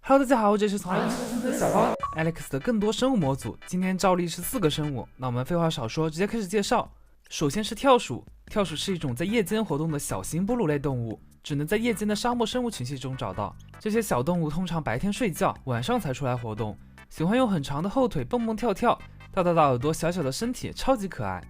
Hello， 大家好，我这是从 Alex 的更多生物模组。今天照例是4个生物，那我们废话少说，直接开始介绍。首先是跳鼠，跳鼠是一种在夜间活动的小型哺乳类动物，只能在夜间的沙漠生物群系中找到。这些小动物通常白天睡觉，晚上才出来活动，喜欢用很长的后腿蹦蹦跳跳，大大的耳朵，小小的身体，超级可爱。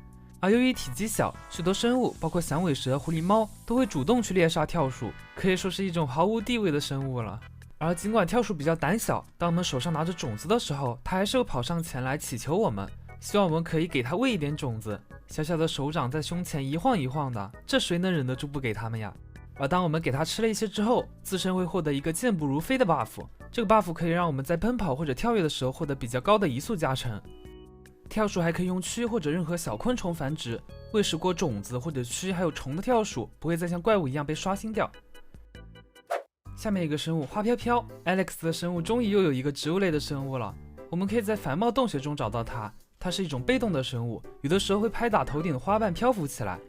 而由于体积小，许多生物，包括响尾蛇、狐狸猫，都会主动去猎杀跳鼠，可以说是一种毫无地位的生物了。而尽管跳鼠比较胆小，当我们手上拿着种子的时候，它还是会跑上前来祈求我们，希望我们可以给它喂一点种子。小小的手掌在胸前一晃一晃的，这谁能忍得住不给它们呀？而当我们给它吃了一些之后，自身会获得一个健步如飞的 buff， 这个 buff 可以让我们在奔跑或者跳跃的时候获得比较高的移速加成。跳鼠还可以用蛆或者任何小昆虫繁殖，喂食过种子或者蛆还有虫的跳鼠不会再像怪物一样被刷新掉。下面一个生物花飘飘 ，Alex 的生物终于又有一个植物类的生物了。我们可以在繁茂洞穴中找到它，它是一种被动的生物，有的时候会拍打头顶的花瓣漂浮起来。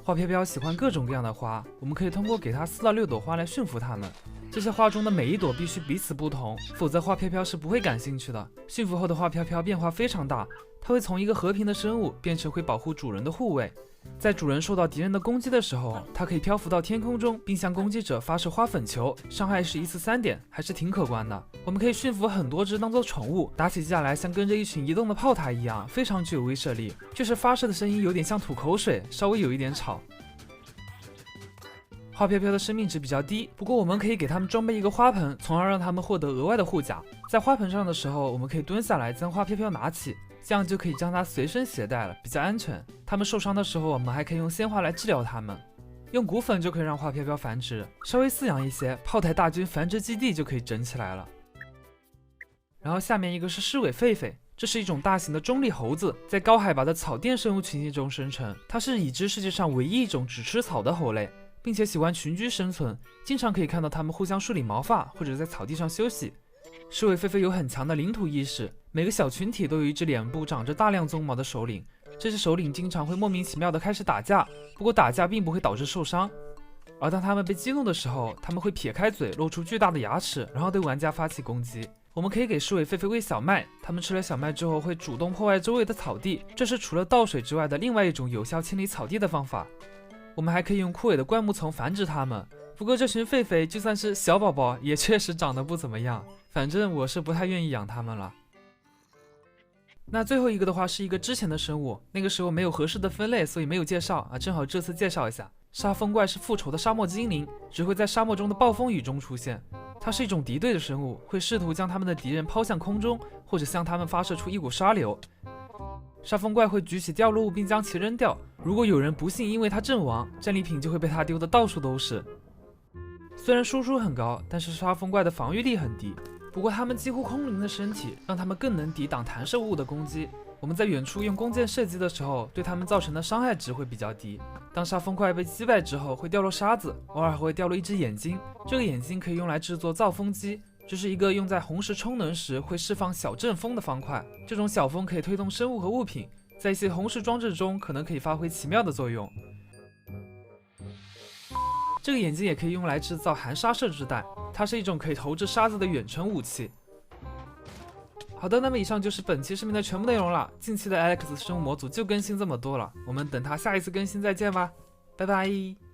花飘飘喜欢各种各样的花，我们可以通过给它4到6朵花来驯服它们。这些花中的每一朵必须彼此不同，否则花飘飘是不会感兴趣的。驯服后的花飘飘变化非常大，它会从一个和平的生物变成会保护主人的护卫。在主人受到敌人的攻击的时候，它可以漂浮到天空中，并向攻击者发射花粉球，伤害是1次3点，还是挺可观的。我们可以驯服很多只当做宠物，打起架来像跟着一群移动的炮台一样，非常具有威慑力。就是发射的声音有点像吐口水，稍微有一点吵。花飘飘的生命值比较低，不过我们可以给它们装备一个花盆，从而让它们获得额外的护甲。在花盆上的时候，我们可以蹲下来将花飘飘拿起，这样就可以将它随身携带了，比较安全。它们受伤的时候，我们还可以用鲜花来治疗它们。用骨粉就可以让花飘飘繁殖，稍微饲养一些，炮台大军繁殖基地就可以整起来了。然后下面一个是狮尾狒狒，这是一种大型的中立猴子，在高海拔的草甸生物群系中生成。它是已知世界上唯一一种只吃草的猴类，并且喜欢群居生存，经常可以看到它们互相梳理毛发，或者在草地上休息。狮尾狒狒有很强的领土意识，每个小群体都有一只脸部长着大量鬃毛的首领，这些首领经常会莫名其妙的开始打架，不过打架并不会导致受伤。而当他们被激怒的时候，他们会撇开嘴，露出巨大的牙齿，然后对玩家发起攻击。我们可以给狮尾狒狒喂小麦，它们吃了小麦之后会主动破坏周围的草地，这是除了倒水之外的另外一种有效清理草地的方法。我们还可以用枯萎的灌木丛繁殖它们，不过这群狒狒就算是小宝宝也确实长得不怎么样，反正我是不太愿意养它们了。那最后一个的话是一个之前的生物，那个时候没有合适的分类，所以没有介绍啊，正好这次介绍一下。沙风怪是复仇的沙漠精灵，只会在沙漠中的暴风雨中出现。它是一种敌对的生物，会试图将他们的敌人抛向空中，或者向他们发射出一股沙流。沙风怪会举起掉落物并将其扔掉，如果有人不幸因为它阵亡，战利品就会被它丢得到处都是。虽然输出很高，但是沙风怪的防御力很低，不过它们几乎空灵的身体让它们更能抵挡弹射物的攻击。我们在远处用弓箭射击的时候，对它们造成的伤害值会比较低。当沙风怪被击败之后，会掉落沙子，偶尔还会掉落一只眼睛，这个眼睛可以用来制作造风机，这是一个用在红石充能时会释放小阵风的方块，这种小风可以推动生物和物品，在一些红石装置中可能可以发挥奇妙的作用。这个眼睛也可以用来制造含沙射之弹，它是一种可以投掷沙子的远程武器。好的，那么以上就是本期视频的全部内容了。近期的 Alex 生物模组就更新这么多了，我们等它下一次更新再见吧，拜拜。